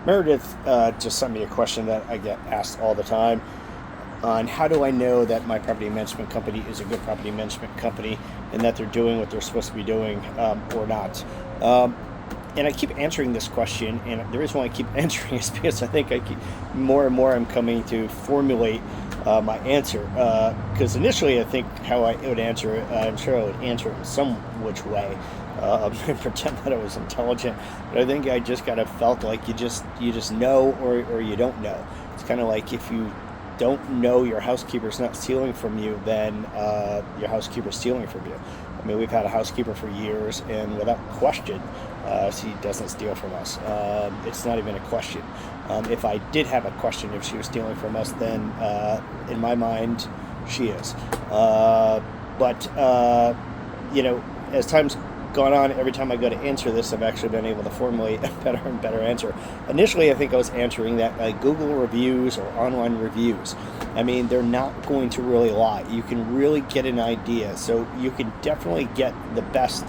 Meredith just sent me a question that I get asked all the time on how do I know that my property management company is a good property management company and that they're doing what they're supposed to be doing or not. Um, and I keep answering this question, and the reason why I keep answering is because I think I keep more and more I'm coming to formulate my answer. Because initially, I think how I would answer it, I'm sure I would answer it in some which way, and pretend that I was intelligent. But I think I just kind of felt like you just know or you don't know. It's kind of like if you don't know your housekeeper's not stealing from you, then your housekeeper's stealing from you. I mean, we've had a housekeeper for years, and without question, she doesn't steal from us. It's not even a question. If I did have a question if she was stealing from us, then in my mind, she is. But as time's gone on, every time I go to answer this, I've actually been able to formulate a better and better answer. Initially, I think I was answering that like Google reviews or online reviews. I mean, they're not going to really lie. You can really get an idea. So you can definitely get the best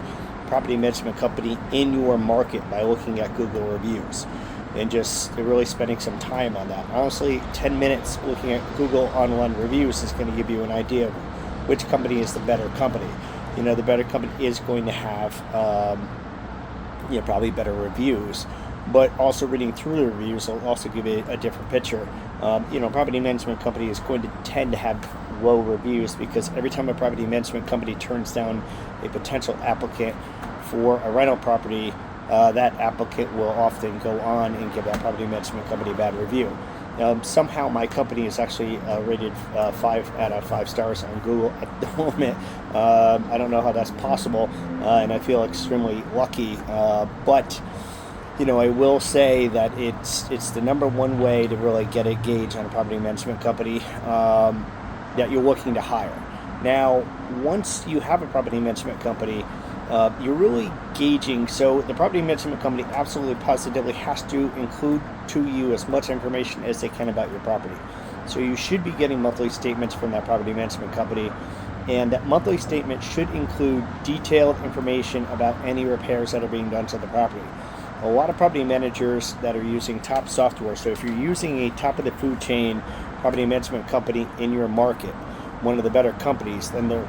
property management company in your market by looking at Google reviews and just really spending some time on that. Honestly, 10 minutes looking at Google online reviews is going to give you an idea of which company is the better company. The better company is going to have, probably better reviews, but also reading through the reviews will also give you a different picture. Property management company is going to tend to have low reviews because every time a property management company turns down a potential applicant for a rental property, that applicant will often go on and give that property management company a bad review. Somehow my company is actually rated 5 out of 5 stars on Google at the moment. I don't know how that's possible, and I feel extremely lucky. But I will say that it's the number one way to really get a gauge on a property management company that you're looking to hire. Now, once you have a property management company, you're really gauging. So the property management company absolutely positively has to include to you as much information as they can about your property. So you should be getting monthly statements from that property management company, and that monthly statement should include detailed information about any repairs that are being done to the property. A lot of property managers that are using top software, so if you're using a top of the food chain property management company in your market, one of the better companies, then they're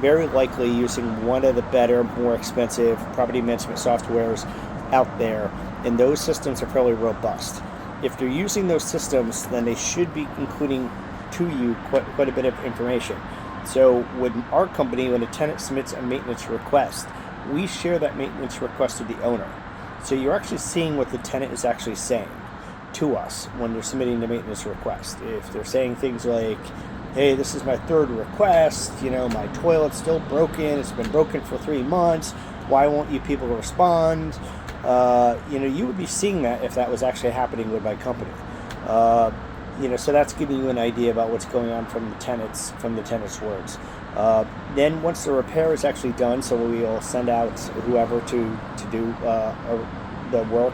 very likely using one of the better, more expensive property management softwares out there, and those systems are fairly robust. If they're using those systems, then they should be including to you quite a bit of information. So with our company, when a tenant submits a maintenance request, we share that maintenance request with the owner. So you're actually seeing what the tenant is actually saying to us when they're submitting the maintenance request. If they're saying things like, hey, this is my third request, my toilet's still broken, it's been broken for 3 months, why won't you people respond? You would be seeing that if that was actually happening with my company. So that's giving you an idea about what's going on from the tenant's words. Then once the repair is actually done, so we will send out whoever to do the work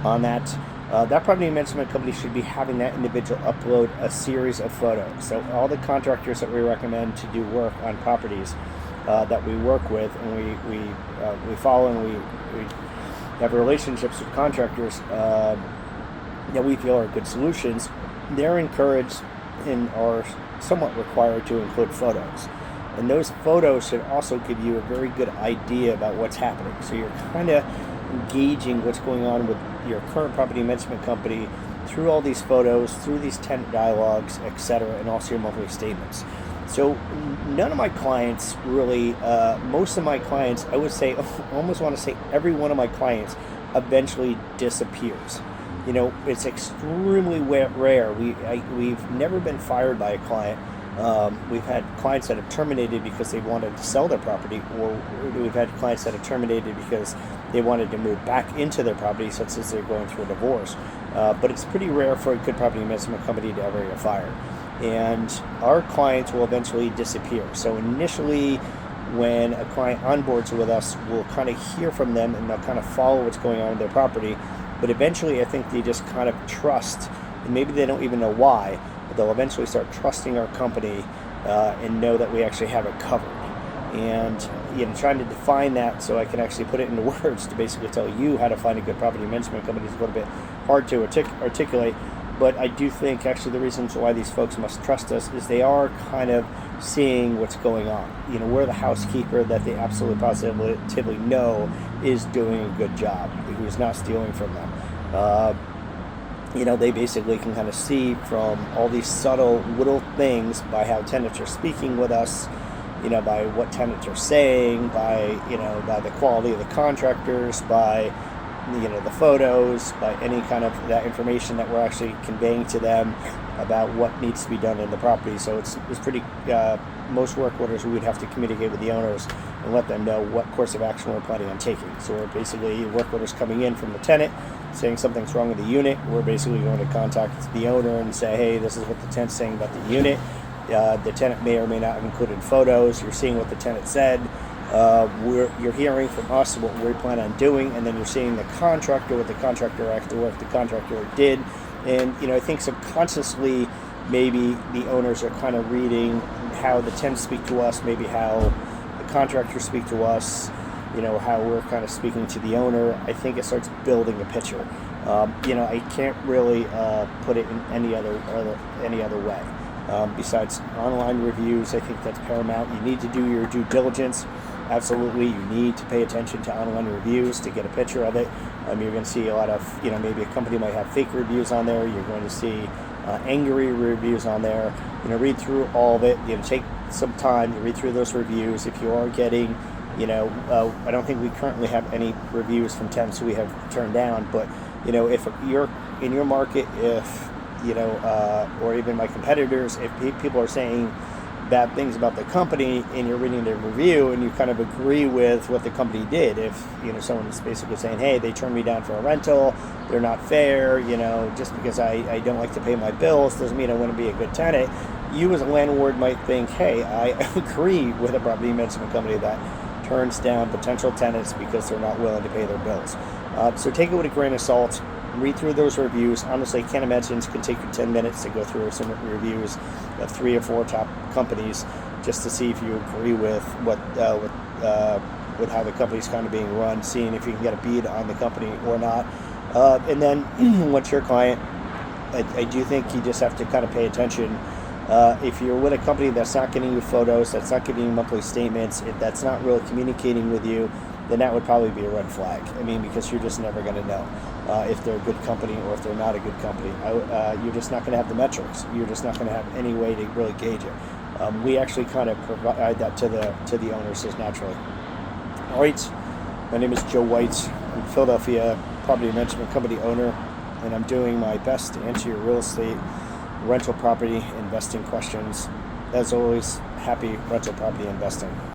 on that. That property management company should be having that individual upload a series of photos. So all the contractors that we recommend to do work on properties that we work with, and we follow, and we have relationships with contractors that we feel are good solutions, they're encouraged and are somewhat required to include photos. And those photos should also give you a very good idea about what's happening. So you're kind of engaging what's going on with your current property management company through all these photos, through these tenant dialogues, etc., and also your monthly statements. So none of my clients really, most of my clients, I would say, almost want to say every one of my clients eventually disappears. It's extremely rare. We've never been fired by a client. We've had clients that have terminated because they wanted to sell their property, or we've had clients that have terminated because they wanted to move back into their property, such as they're going through a divorce. But it's pretty rare for a good property management company to ever get fired. And our clients will eventually disappear. So initially, when a client onboards with us, we'll kind of hear from them and they'll kind of follow what's going on with their property. But eventually, I think they just kind of trust, and maybe they don't even know why, but they'll eventually start trusting our company and know that we actually have it covered. and trying to define that so I can actually put it into words to basically tell you how to find a good property management company is a little bit hard to articulate. But I do think actually the reasons why these folks must trust us is they are kind of seeing what's going on. We're the housekeeper that they absolutely positively know is doing a good job, who's not stealing from them. They basically can kind of see from all these subtle little things by how tenants are speaking with us, by what tenants are saying, by the quality of the contractors, by the photos, by any kind of that information that we're actually conveying to them about what needs to be done in the property. So it's pretty, most work orders we'd have to communicate with the owners and let them know what course of action we're planning on taking. So we're basically, work orders coming in from the tenant saying something's wrong with the unit. We're basically going to contact the owner and say, hey, this is what the tenant's saying about the unit. The tenant may or may not have included photos. You're seeing what the tenant said. You're hearing from us what we plan on doing, and then you're seeing the contractor, what the contractor actually work the contractor did. And I think subconsciously maybe the owners are kind of reading how the tenants speak to us, maybe how the contractors speak to us, how we're kind of speaking to the owner. I think it starts building a picture. I can't really put it in any other way. Besides online reviews, I think that's paramount. You need to do your due diligence. Absolutely, you need to pay attention to online reviews to get a picture of it. You're going to see a lot of, maybe a company might have fake reviews on there. You're going to see angry reviews on there. Read through all of it. Take some time to read through those reviews. If you are getting, I don't think we currently have any reviews from tenants who we have turned down, but, if you're in your market, if or even my competitors, if people are saying bad things about the company and you're reading their review and you kind of agree with what the company did, if someone's basically saying, hey, they turned me down for a rental, they're not fair, just because I don't like to pay my bills doesn't mean I want to be a good tenant. You as a landlord might think, hey, I agree with a property management company that turns down potential tenants because they're not willing to pay their bills. So take it with a grain of salt. Read through those reviews. Honestly, I can't imagine it can take you 10 minutes to go through some reviews of 3 or 4 top companies just to see if you agree with with how the company's kind of being run, seeing if you can get a bead on the company or not. And then once you're a client, I do think you just have to kind of pay attention. If you're with a company that's not getting you photos, that's not giving you monthly statements, if that's not really communicating with you, then that would probably be a red flag. Because you're just never going to know if they're a good company or if they're not a good company. You're just not going to have the metrics. You're just not going to have any way to really gauge it. We actually kind of provide that to the owners as naturally. All right, my name is Joe White. I'm Philadelphia property management company owner, and I'm doing my best to answer your real estate rental property investing questions. As always, happy rental property investing.